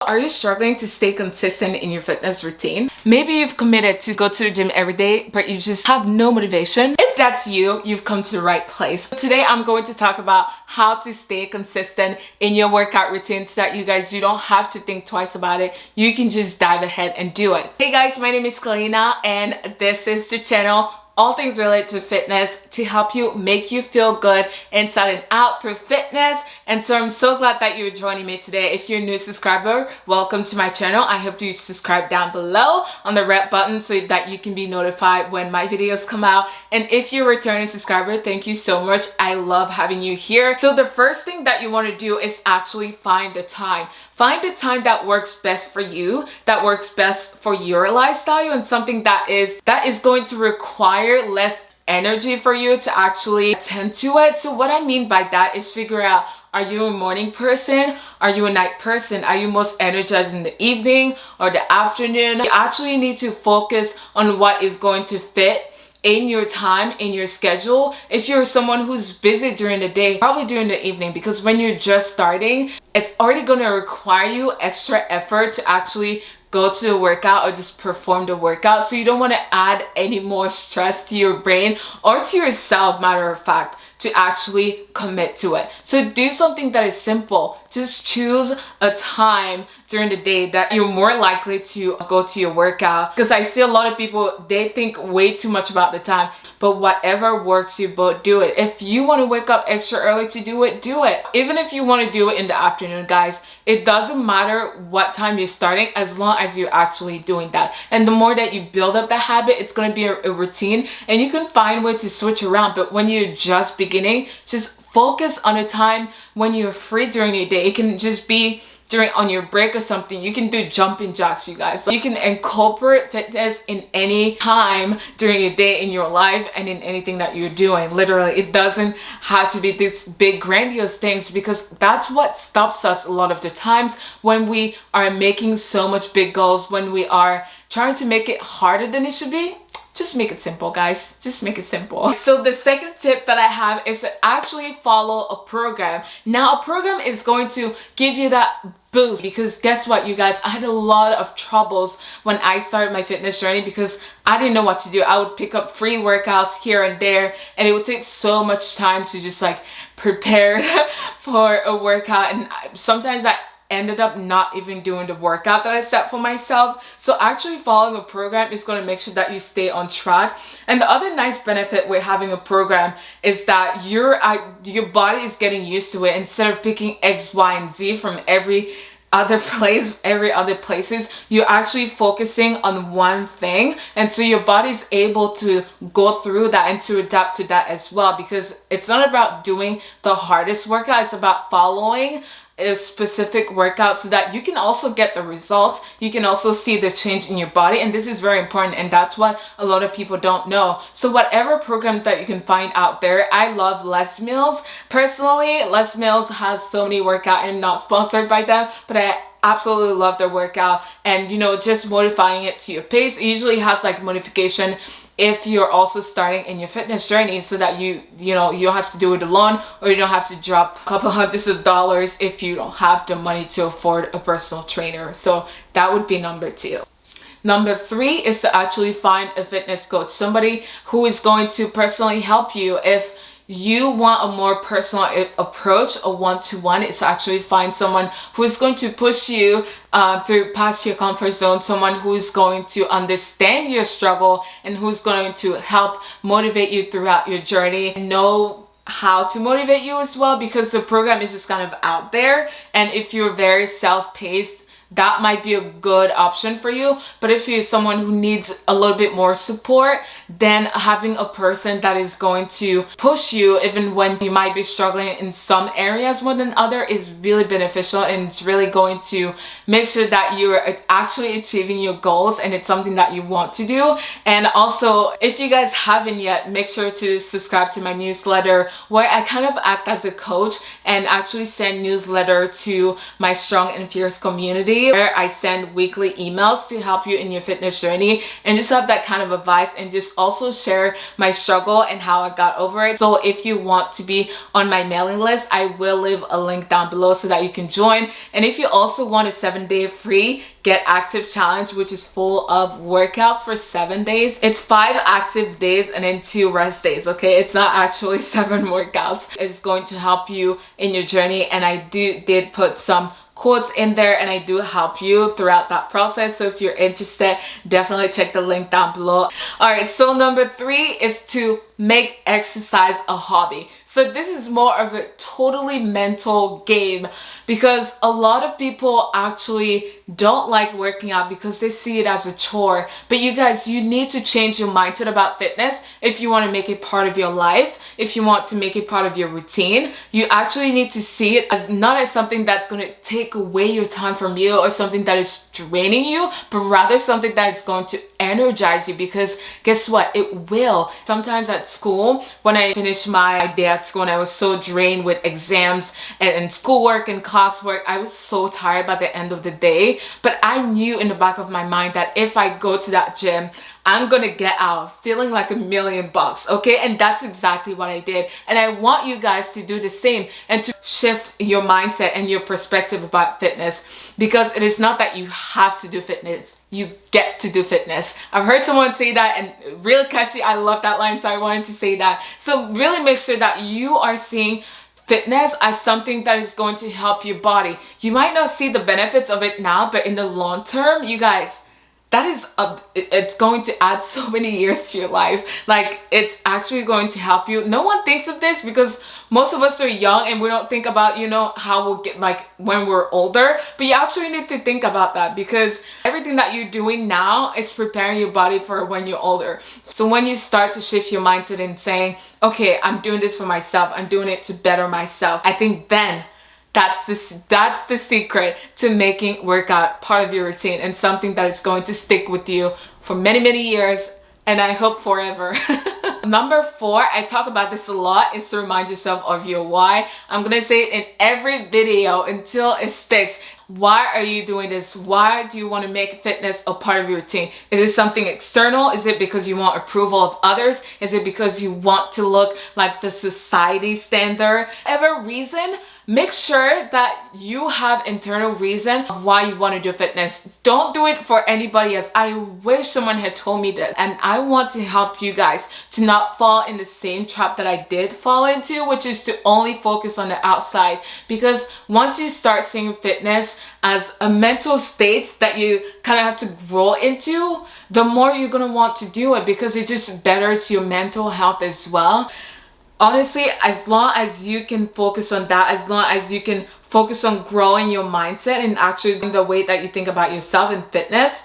Are you struggling to stay consistent in your fitness routine? Maybe you've committed to go to the gym every day, but you just have no motivation. If that's you, you've come to the right place. Today, I'm going to talk about how to stay consistent in your workout routine so that you don't have to think twice about it. You can just dive ahead and do it. Hey guys, my name is Kellina and this is the channel all things related to fitness to help you make you feel good inside and out through fitness. And so I'm so glad that you're joining me today. If you're a new subscriber, welcome to my channel. I hope you subscribe down below on the red button so that you can be notified when my videos come out. And if you're a returning subscriber, thank you so much. I love having you here. So the first thing that you want to do is actually find the time. Find the time that works best for you, that works best for your lifestyle, and something that is going to require less energy for you to actually attend to it. So what I mean by that is figure out, are you a morning person? Are you a night person? Are you most energized in the evening or the afternoon? You actually need to focus on what is going to fit in your time, in your schedule. If you're someone who's busy during the day, probably during the evening, because when you're just starting, it's already going to require you extra effort to actually go to the workout or just perform the workout. So you don't want to add any more stress to your brain or to yourself, matter of fact, to actually commit to it. So do something that is simple. Just choose a time during the day that you're more likely to go to your workout. Because I see a lot of people, they think way too much about the time, but whatever works you both, do it. If you want to wake up extra early to do it, do it. Even if you want to do it in the afternoon, guys, it doesn't matter what time you're starting as long as you're actually doing that. And the more that you build up the habit, it's going to be a routine, and you can find a way to switch around. But when you're just beginning, just focus on a time when you're free during the day. It can just be on your break or something. You can do jumping jacks, you guys. So you can incorporate fitness in any time during your day in your life and in anything that you're doing. Literally, it doesn't have to be these big grandiose things, because that's what stops us a lot of the times when we are making so much big goals, when we are trying to make it harder than it should be. Just make it simple, guys. Just make it simple. So the second tip that I have is to actually follow a program. Now, a program is going to give you that boost, because guess what, you guys? I had a lot of troubles when I started my fitness journey because I didn't know what to do. I would pick up free workouts here and there, and it would take so much time to just like prepare for a workout. And sometimes I ended up not even doing the workout that I set for myself. So actually following a program is going to make sure that you stay on track. And the other nice benefit with having a program is that your body is getting used to it. Instead of picking X, Y, and Z from every other places, you're actually focusing on one thing, and so your body's able to go through that and to adapt to that as well, because it's not about doing the hardest workout, it's about following a specific workout so that you can also get the results. You can also see the change in your body, and this is very important, and that's what a lot of people don't know. So whatever program that you can find out there, I love Les Mills. Personally, Les Mills has so many workouts. I'm not sponsored by them, but I absolutely love their workout, and just modifying it to your pace. It usually has like modification if you're also starting in your fitness journey, so that you don't have to do it alone, or you don't have to drop a couple hundreds of dollars if you don't have the money to afford a personal trainer. So that would be number 2. Number 3 is to actually find a fitness coach, somebody who is going to personally help you. If you want a more personal approach, a one-to-one, is to actually find someone who is going to push you through past your comfort zone, someone who's going to understand your struggle and who's going to help motivate you throughout your journey, know how to motivate you as well, because the program is just kind of out there. And if you're very self-paced, that might be a good option for you. But if you're someone who needs a little bit more support, then having a person that is going to push you even when you might be struggling in some areas more than other is really beneficial, and it's really going to make sure that you're actually achieving your goals and it's something that you want to do. And also, if you guys haven't yet, make sure to subscribe to my newsletter, where I kind of act as a coach and actually send newsletter to my strong and fierce community. community where I send weekly emails to help you in your fitness journey and just have that kind of advice and just also share my struggle and how I got over it. So if you want to be on my mailing list, I will leave a link down below so that you can join. And if you also want a 7-day free Get Active challenge, which is full of workouts for 7 days, it's 5 active days and then 2 rest days. Okay, it's not actually 7 workouts. It's going to help you in your journey, and I did put some quotes in there and I do help you throughout that process. So if you're interested, definitely check the link down below. All right, so number 3 is to make exercise a hobby. So this is more of a totally mental game, because a lot of people actually don't like working out because they see it as a chore. But you guys, you need to change your mindset about fitness if you want to make it part of your life. If you want to make it part of your routine, you actually need to see it as not as something that's going to take away your time from you or something that is draining you, but rather something that is going to energize you, because guess what? It will. Sometimes at school, when I finished my day at school and I was so drained with exams and schoolwork and classwork, I was so tired by the end of the day. But I knew in the back of my mind that if I go to that gym, I'm gonna get out feeling like $1,000,000, okay? And that's exactly what I did. And I want you guys to do the same and to shift your mindset and your perspective about fitness, because it is not that you have to do fitness, you get to do fitness. I've heard someone say that and real catchy. I love that line, so I wanted to say that. So really make sure that you are seeing fitness as something that is going to help your body. You might not see the benefits of it now, but in the long term, you guys, that is it's going to add so many years to your life. Like, it's actually going to help you. No one thinks of this because most of us are young and we don't think about, you know, how we'll get like when we're older. But you actually need to think about that, because everything that you're doing now is preparing your body for when you're older. So when you start to shift your mindset and saying, okay, I'm doing this for myself, I'm doing it to better myself, I think then that's the secret to making workout part of your routine and something that is going to stick with you for many, many years, and I hope forever. Number 4, I talk about this a lot, is to remind yourself of your why. I'm gonna say it in every video until it sticks. Why are you doing this? Why do you want to make fitness a part of your routine? Is it something external? Is it because you want approval of others? Is it because you want to look like the society standard? Whatever reason, make sure that you have internal reason of why you want to do fitness. Don't do it for anybody else. I wish someone had told me this, and I want to help you guys to not fall in the same trap that I did fall into, which is to only focus on the outside. Because once you start seeing fitness as a mental state that you kind of have to grow into, the more you're gonna want to do it, because it just betters your mental health as well. Honestly, as long as you can focus on that, as long as you can focus on growing your mindset and actually the way that you think about yourself and fitness,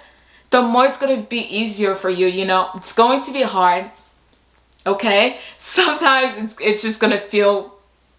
the more it's going to be easier for you. You know, it's going to be hard, okay? Sometimes it's just going to feel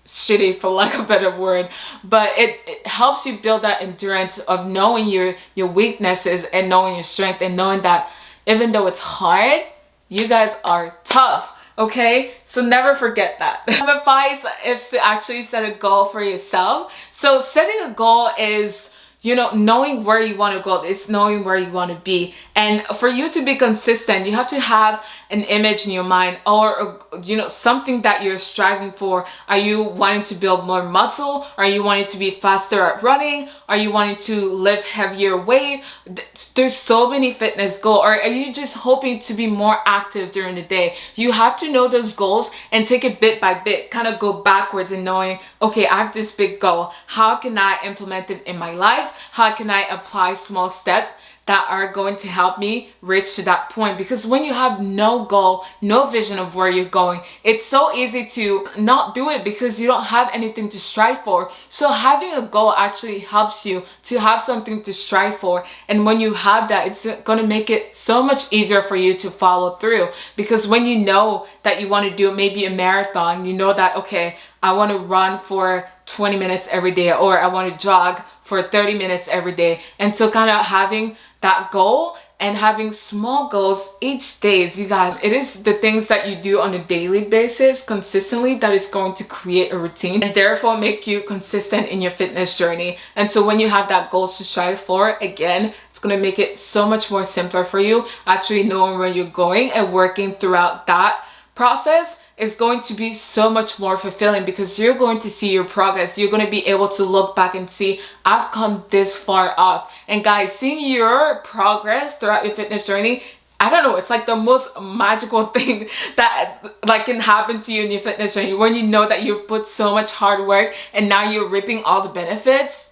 shitty, for lack of a better word, but it helps you build that endurance of knowing your weaknesses and knowing your strength, and knowing that even though it's hard, you guys are tough. Okay, so never forget that. Number 5 is to actually set a goal for yourself. So setting a goal is, you know, knowing where you want to go. It's knowing where you want to be. And for you to be consistent, you have to have an image in your mind, or, you know, something that you're striving for. Are you wanting to build more muscle? Are you wanting to be faster at running? Are you wanting to lift heavier weight? There's so many fitness goals. Or are you just hoping to be more active during the day? You have to know those goals and take it bit by bit, kind of go backwards and knowing, okay, I have this big goal. How can I implement it in my life? How can I apply small steps that are going to help me reach to that point? Because when you have no goal, no vision of where you're going, it's so easy to not do it because you don't have anything to strive for. So having a goal actually helps you to have something to strive for. And when you have that, it's going to make it so much easier for you to follow through. Because when you know that you want to do maybe a marathon, you know that, okay, I want to run for 20 minutes every day, or I want to jog for 30 minutes every day. And so kind of having that goal and having small goals each day. You guys, it is the things that you do on a daily basis consistently that is going to create a routine and therefore make you consistent in your fitness journey. And so when you have that goal to strive for, again, it's going to make it so much more simpler for you actually knowing where you're going, and working throughout that process is going to be so much more fulfilling because you're going to see your progress. You're going to be able to look back and see, I've come this far up. And guys, seeing your progress throughout your fitness journey, I don't know, it's like the most magical thing that like can happen to you in your fitness journey, when you know that you've put so much hard work and now you're reaping all the benefits.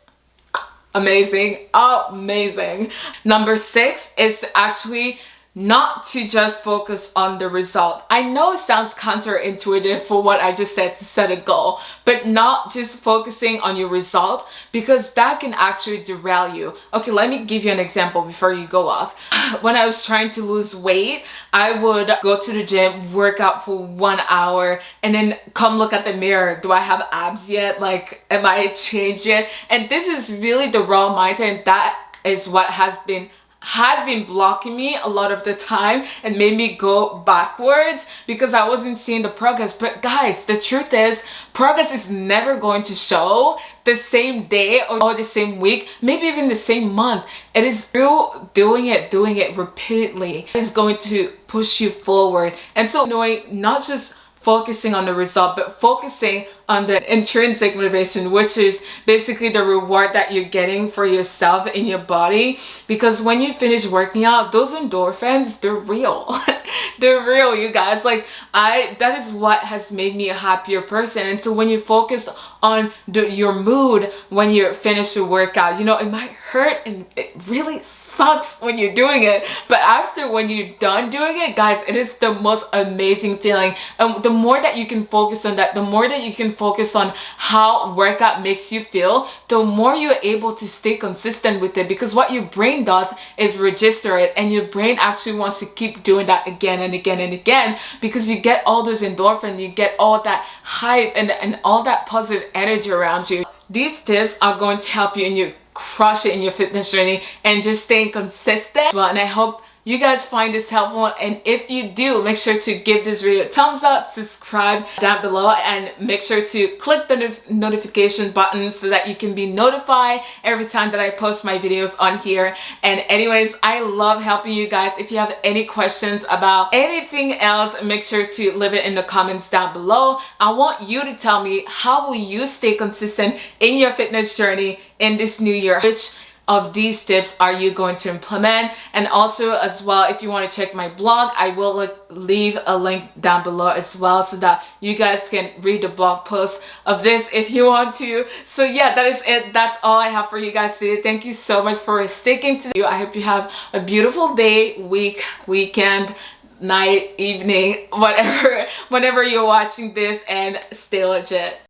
Amazing, amazing. Number 6 is actually not to just focus on the result. I know it sounds counterintuitive for what I just said, to set a goal, but not just focusing on your result, because that can actually derail you. Okay, let me give you an example before you go off. When I was trying to lose weight, I would go to the gym, work out for 1 hour, and then come look at the mirror. Do I have abs yet? Like, am I changed yet? And this is really the wrong mindset, and that is what had been blocking me a lot of the time and made me go backwards, because I wasn't seeing the progress. But guys, the truth is, progress is never going to show the same day or the same week, maybe even the same month. It is through doing it repeatedly is going to push you forward. And so knowing, not just focusing on the result, but focusing on the intrinsic motivation, which is basically the reward that you're getting for yourself in your body. Because when you finish working out, those endorphins, they're real. They're real, you guys. Like, that is what has made me a happier person. And so when you focus on your mood when you finish your workout, you know, it might hurt and it really sucks when you're doing it, but after, when you're done doing it, guys, it is the most amazing feeling. And the more that you can focus on that, the more that you can focus on how workout makes you feel, the more you're able to stay consistent with it. Because what your brain does is register it, and your brain actually wants to keep doing that again and again and again, because you get all those endorphins, you get all that hype and all that positive energy around you. These tips are going to help you in your crush it in your fitness journey and just staying consistent. And I hope you guys find this helpful, and if you do, make sure to give this video a thumbs up, subscribe down below, and make sure to click the notification button so that you can be notified every time that I post my videos on here. And anyways, I love helping you guys. If you have any questions about anything else, make sure to leave it in the comments down below. I want you to tell me, how will you stay consistent in your fitness journey in this new year? Which of these tips are you going to implement? And also, as well, if you want to check my blog, I will leave a link down below as well, so that you guys can read the blog post of this if you want to. So yeah, that is it. That's all I have for you guys today. Thank you so much for sticking to you. I hope you have a beautiful day, week, weekend, night, evening, whatever, whenever you're watching this, and stay legit.